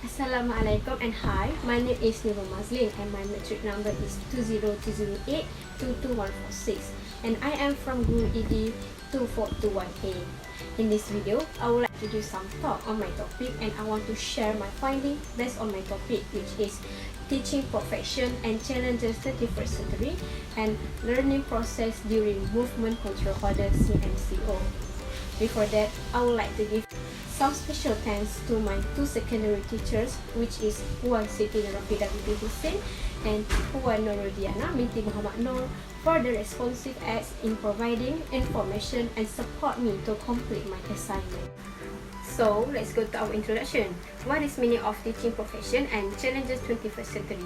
Assalamualaikum and hi, my name is Nurul Mazlin and my metric number is 20208-22146 and I am from Guru ED 2421A. In this video, I would like to do some talk on my topic and I want to share my finding based on my topic, which is teaching profession and challenges 21st century and learning process during movement control order CMCO. Before that, I would like to give some special thanks to my two secondary teachers, which is Puan Siti Nurafida Bibi Hussein and Puan Nurudiana binti Muhammad Nur, for the responsive acts in providing information and support me to complete my assignment. So, let's go to our introduction. What is meaning of teaching profession and challenges 21st century?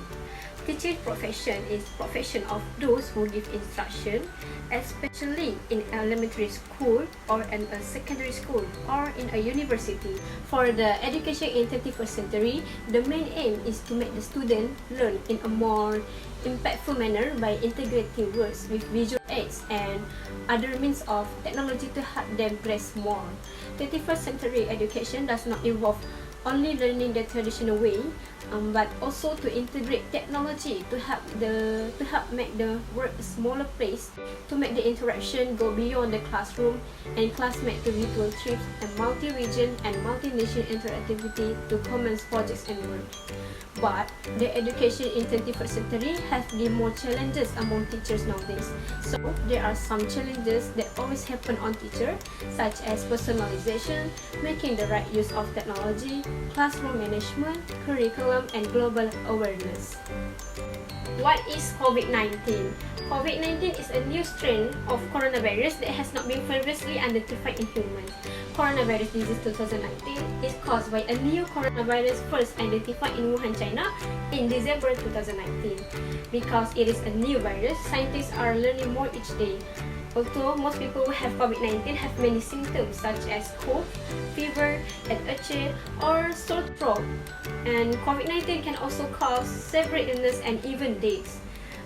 Teaching profession is profession of those who give instruction, especially in elementary school or in a secondary school or in a university. For the education in 21st century, the main aim is to make the student learn in a more impactful manner by integrating words with visual aids and other means of technology to help them grasp more. 21st century education does not involve only learning the traditional way, but also to integrate technology to help make the work a smaller place, to make the interaction go beyond the classroom and classmate to virtual trips and multi-region and multi-nation interactivity to commence projects and work. But the education in 21st century has the more challenges among teachers nowadays. So there are some challenges that always happen on teacher, such as personalization, making the right use of technology, classroom management, curriculum, and global awareness. What is COVID-19? COVID-19 is a new strain of coronavirus that has not been previously identified in humans. Coronavirus disease 2019 is caused by a new coronavirus first identified in Wuhan, China in December 2019. Because it is a new virus, scientists are learning more each day. Although most people who have COVID-19 have many symptoms such as cough, fever, itchy, or sore throat. And COVID-19 can also cause severe illness and even deaths.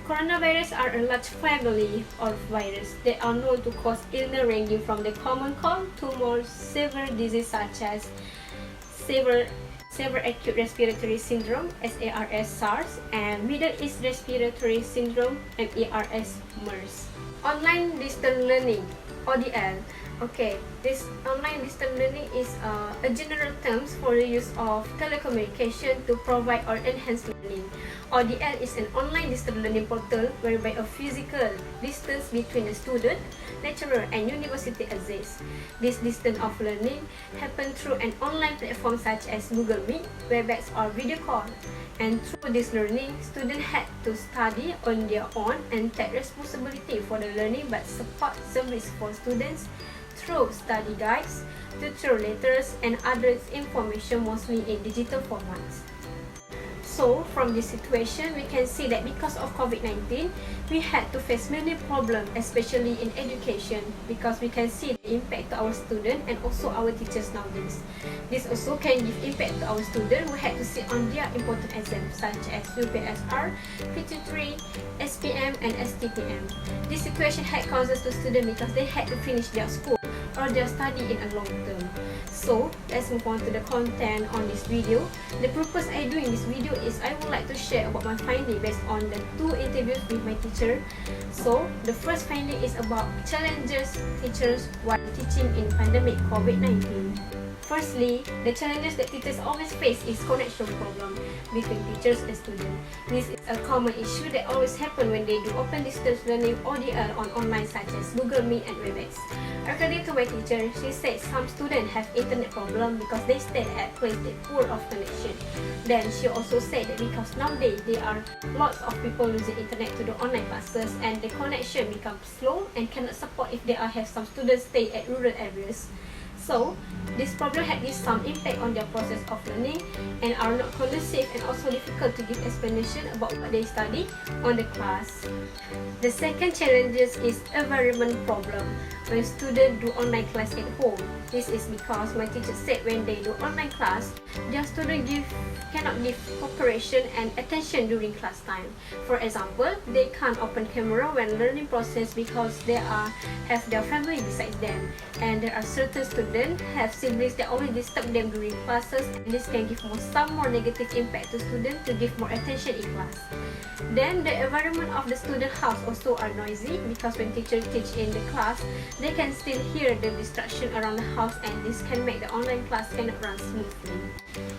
Coronavirus are a large family of viruses that are known to cause illness ranging from the common cold to more severe diseases such as severe acute respiratory syndrome (SARS) SARS and Middle East Respiratory Syndrome (MERS) MERS. Online distance learning (ODL). Okay, this online distance learning is a general term for the use of telecommunication to provide or enhance learning. ODL is an online distance learning portal whereby a physical distance between a student, lecturer, and university exists. This distance of learning happens through an online platform such as Google Meet, Webex, or video call. And through this learning, students had to study on their own and take responsibility for the learning but support service for students through study guides, tutorial letters, and other information mostly in digital formats. So, from this situation, we can see that because of COVID-19, we had to face many problems, especially in education, because we can see the impact to our students and also our teachers nowadays. This also can give impact to our students who had to sit on their important exams such as UPSR, PT3, SPM, and STPM. This situation had causes to students because they had to finish their school or their study in a long term. So, let's move on to the content on this video. The purpose I do in this video is I would like to share about my finding based on the two interviews with my teacher. So, the first finding is about challenges teachers while teaching in pandemic COVID-19. Firstly, the challenges that teachers always face is connection problem between teachers and students. This is a common issue that always happens when they do open distance learning ODL on online such as Google Meet and Webex. According to my teacher, she said some students have internet problem because they stay at place that poor of connection. Then she also said that because nowadays there are lots of people using internet to do online classes and the connection becomes slow and cannot support if there have some students stay at rural areas. So, this problem had some impact on their process of learning and are not conducive and also difficult to give explanation about what they study on the class. The second challenge is environment problem when students do online class at home. This is because my teacher said when they do online class, their students cannot give cooperation and attention during class time. For example, they can't open camera when learning process because they have their family besides them, and there are certain students students have siblings that always disturb them during classes, and this can give some more negative impact to students to give more attention in class. Then the environment of the student house also are noisy, because when teachers teach in the class, they can still hear the distraction around the house, and this can make the online class cannot run smoothly.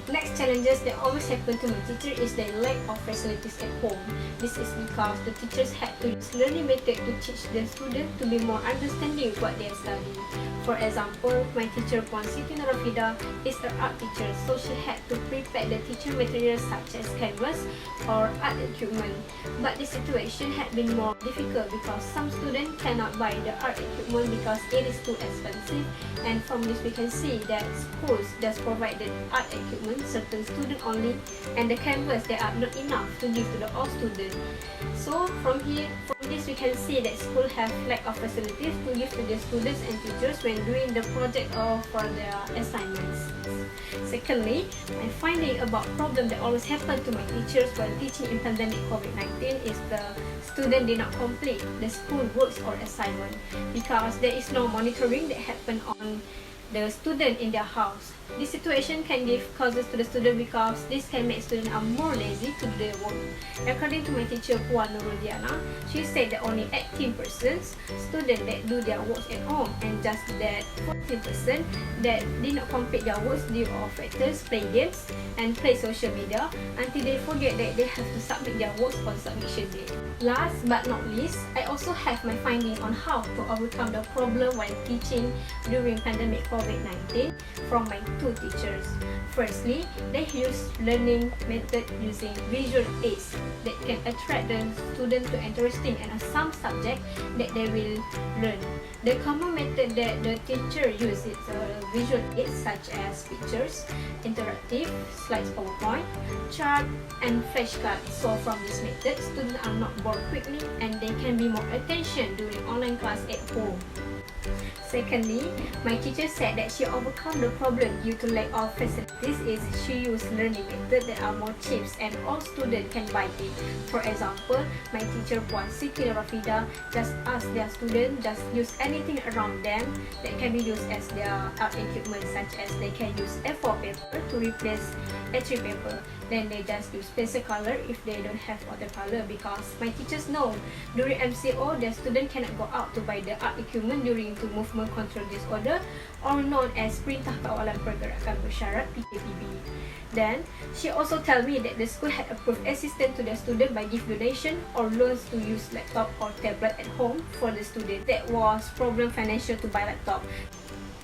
Next challenges that always happen to my teacher is the lack of facilities at home. This is because the teachers had to use learning method to teach the students to be more understanding what they are studying. For example, my teacher Puan Siti Norafida is an art teacher, so she had to prepare the teacher materials such as canvas or art equipment. But the situation had been more difficult because some students cannot buy the art equipment because it is too expensive, and from this we can see that schools just provide the art equipment certain students only, and the canvas they are not enough to give to the all students. So from this we can see that school have lack of facilities to give to the students and teachers when doing the project or for their assignments. Secondly, my finding about problem that always happen to my teachers while teaching in pandemic COVID-19 is the student did not complete the school works or assignment because there is no monitoring that happen on the student in their house. This situation can give causes to the student because this can make students are more lazy to do their work. According to my teacher Puan Nuruldiana, she said that only 18% students that do their works at home, and just that 14% that did not complete their works due to factors, play games and play social media until they forget that they have to submit their works on submission day. Last but not least, I also have my finding on how to overcome the problem when teaching during pandemic COVID-19 from my two teachers. Firstly, they use learning method using visual aids that can attract the student to interesting and some subject that they will learn. The common method that the teacher uses visual aids such as pictures, interactive, slides PowerPoint, chart, and flashcards. So from this method, students are not bored quickly and they can be more attention during online class at home. Secondly, my teacher said that she overcome the problem due to lack of facilities is she used learning methods that are more cheap and all students can buy it. For example, my teacher Puan Siti Norafida just asked their students just use anything around them that can be used as their art equipment, such as they can use A4 paper to replace A3 paper. Then they just use pencil color if they don't have watercolor, because my teachers know during MCO the student cannot go out to buy the art equipment during to movement control disorder, or known as Perintah Kawalan Pergerakan Bersyarat PKPB. Then she also tell me that the school had approved assistance to the student by give donation or loans to use laptop or tablet at home for the student that was problem financial to buy laptop.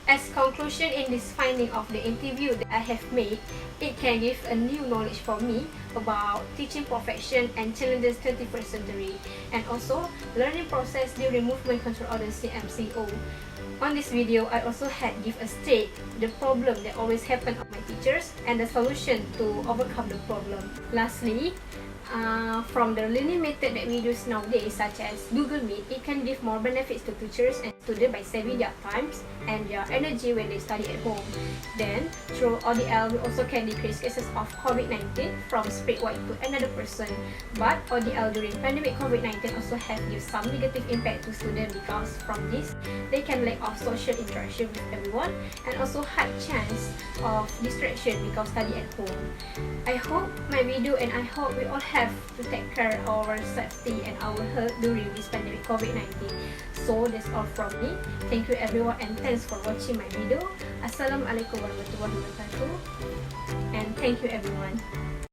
As conclusion in this finding of the interview that I have made, it can give a new knowledge for me about teaching profession and challenges 21st century, and also learning process during movement control order CMCO. On this video, I also had give a state the problem that always happen on my teachers and the solution to overcome the problem. Lastly, from the learning method that we use nowadays, such as Google Meet, it can give more benefits to teachers and students by saving their times and their energy when they study at home. Then, through ODL, we also can decrease cases of COVID-19 from spread wide to another person. But ODL during pandemic COVID-19 also have give some negative impact to students because from this, they can lack of social interaction with everyone and also high chance of distraction because study at home. I hope my video and I hope we all have to take care of our safety and our health during this pandemic COVID-19. So that's all from me. Thank you everyone and thanks for watching my video. Assalamualaikum warahmatullahi wabarakatuh, and thank you everyone.